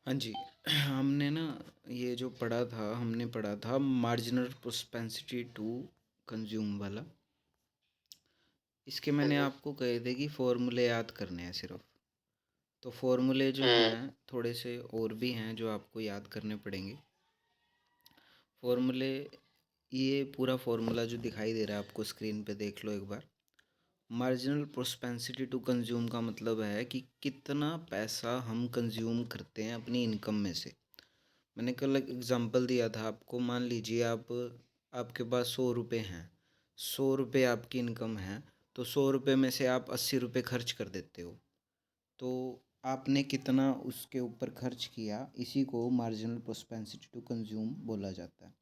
हाँ जी। हमने ना ये जो पढ़ा था हमने पढ़ा था मार्जिनल प्रोस्पेंसिटी टू कंज्यूम वाला। इसके हाँ मैंने जी। आपको कहे थे कि फॉर्मूले याद करने हैं सिर्फ। तो फॉर्मूले जो हुँ, हैं थोड़े से और भी हैं जो आपको याद करने पड़ेंगे। फॉर्मूले, ये पूरा फॉर्मूला जो दिखाई दे रहा है आपको स्क्रीन पे देख लो एक बार। मार्जिनल प्रोस्पेंसिटी टू कंज्यूम का मतलब है कि कितना पैसा हम कंज्यूम करते हैं अपनी इनकम में से। मैंने कल एक एग्ज़ाम्पल दिया था आपको। मान लीजिए आपके पास 100 रुपये हैं, 100 रुपये आपकी इनकम है, तो 100 रुपये में से आप 80 रुपये खर्च कर देते हो। तो आपने कितना उसके ऊपर खर्च किया, इसी को मार्जिनल प्रोस्पेंसिटी टू कंज्यूम बोला जाता है।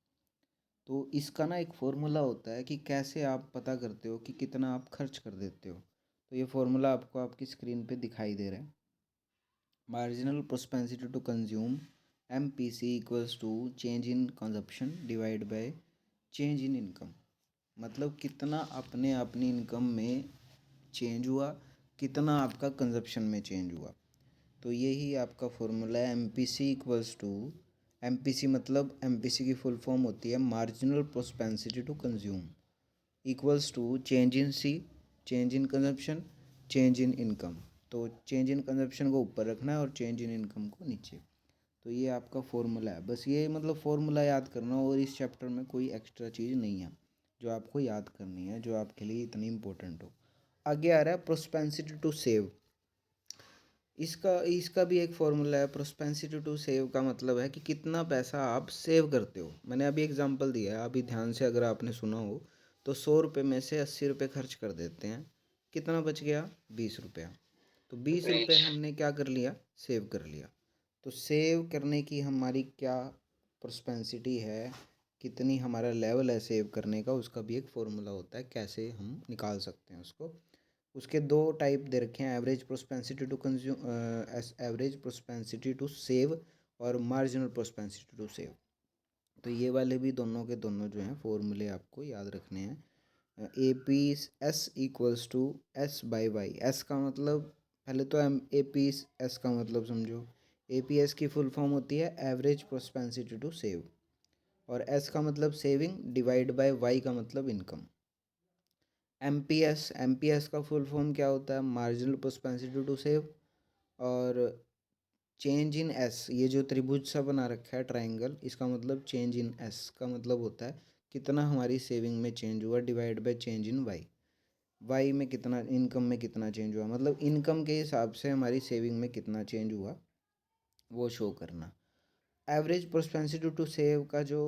तो इसका ना एक फ़ॉर्मूला होता है कि कैसे आप पता करते हो कि कितना आप खर्च कर देते हो। तो ये फ़ॉर्मूला आपको आपकी स्क्रीन पे दिखाई दे रहा है। Marginal propensity to consume MPC equals to change in consumption divide by change in income. मतलब कितना अपने अपनी इनकम में चेंज हुआ, कितना आपका कंजप्शन में चेंज हुआ। तो यही आपका फॉर्मूला है MPC इक्वल्स टू। MPC मतलब MPC की फुल फॉर्म होती है marginal propensity to consume equals to change in C, change in consumption, change in income. तो चेंज इन कंजप्शन को ऊपर रखना है और चेंज इन इनकम को नीचे। तो ये आपका फॉर्मूला है। बस ये मतलब फॉर्मूला याद करना, और इस चैप्टर में कोई एक्स्ट्रा चीज़ नहीं है जो आपको याद करनी है, जो आपके लिए इतनी इम्पोर्टेंट हो। आगे आ रहा है प्रोस्पेंसिटी टू सेव। इसका इसका भी एक फॉर्मूला है। प्रोस्पेंसिटी टू सेव का मतलब है कि कितना पैसा आप सेव करते हो। मैंने अभी एग्जांपल दिया है, अभी ध्यान से अगर आपने सुना हो तो 100 रुपये में से 80 रुपये खर्च कर देते हैं, कितना बच गया? 20 रुपया। तो 20 रुपये हमने क्या कर लिया? सेव कर लिया। तो सेव करने की हमारी क्या प्रोस्पेंसिटी है, कितनी हमारा लेवल है सेव करने का, उसका भी एक फॉर्मूला होता है, कैसे हम निकाल सकते हैं उसको। उसके दो टाइप दे रखे हैं, average propensity to consume, average propensity to save और मार्जिनल प्रोस्पेंसिटी टू सेव। तो ये वाले भी दोनों के दोनों जो हैं फॉर्मूले आपको याद रखने हैं। APS(S)=S/Y। एस का मतलब, पहले तो APS का मतलब समझो। APS की फुल फॉर्म होती है एवरेज प्रोस्पेंसिटी टू सेव, और एस का मतलब सेविंग, डिवाइड बाय वाई का मतलब इनकम। एम पी एस का फुल फॉर्म क्या होता है? Marginal propensity to save. और चेंज इन एस, ये जो त्रिभुज सा बना रखा है ट्राइंगल, इसका मतलब चेंज इन एस का मतलब होता है कितना हमारी सेविंग में चेंज हुआ, divide by change in y. Y में कितना, इनकम में कितना चेंज हुआ, मतलब इनकम के हिसाब से हमारी सेविंग में कितना चेंज हुआ वो शो करना। एवरेज प्रोस्पेंसिटी टू सेव का जो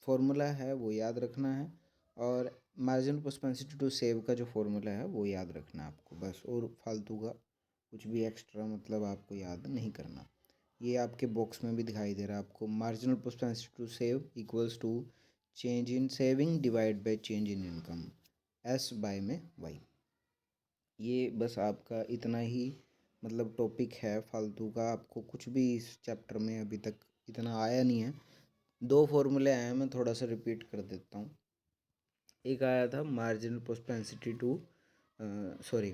फॉर्मूला है वो याद रखना है, और मार्जिनल प्रोस्पेंसिटी टू सेव का जो फॉर्मूला है वो याद रखना है आपको बस। और फालतू का कुछ भी एक्स्ट्रा मतलब आपको याद नहीं करना। ये आपके बॉक्स में भी दिखाई दे रहा है आपको। Marginal propensity to save equals to change in saving divide by change in income, S by में वाई। ये बस आपका इतना ही मतलब टॉपिक है फालतू का। आपको कुछ भी इस चैप्टर में अभी तक इतना आया नहीं है। दो फॉर्मूले आए हैं, मैं थोड़ा सा रिपीट कर देता हूँ। एक आया था marginal propensity to, sorry,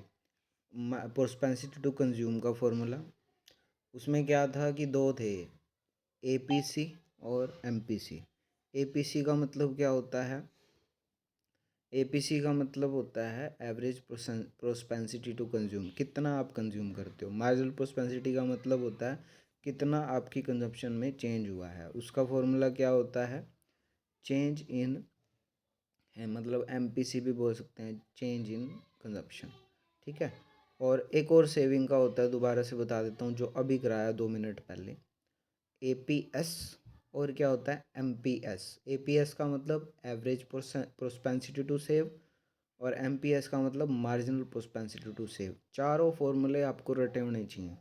propensity to consume का फॉर्मूला। उसमें क्या था कि दो थे, APC और MPC। APC का मतलब क्या होता है? APC का मतलब होता है एवरेज प्रोस्पेंसिटी टू कंज्यूम, कितना आप कंज्यूम करते हो। मार्जिनल प्रोस्पेंसिटी का मतलब होता है कितना आपकी कंजप्शन में चेंज हुआ है। उसका फॉर्मूला क्या होता है? चेंज इन है, मतलब MPC भी बोल सकते हैं, चेंज इन कंजप्शन। ठीक है। और एक और सेविंग का होता है, दोबारा से बता देता हूँ, जो अभी कराया 2 मिनट पहले। APS और क्या होता है? MPS। APS का मतलब एवरेज प्रोस्पेंसिटी टू सेव, और MPS का मतलब मार्जिनल प्रोस्पेंसिटी टू सेव। चारों फॉर्मूले आपको रटे होने चाहिए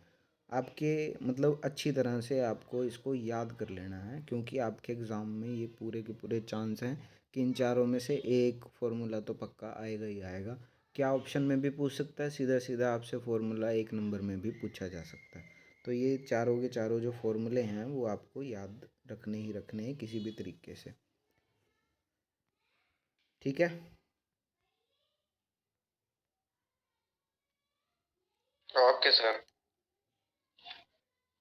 आपके, मतलब अच्छी तरह से आपको इसको याद कर लेना है, क्योंकि आपके एग्ज़ाम में ये पूरे के पूरे चांस हैं कि इन चारों में से एक फार्मूला तो पक्का आएगा ही आएगा। क्या ऑप्शन में भी पूछ सकता है, सीधा सीधा आपसे फार्मूला 1 नंबर में भी पूछा जा सकता है। तो ये चारों के चारों जो फॉर्मूले हैं वो आपको याद रखने ही रखने हैं किसी भी तरीके से। ठीक है। Okay sir.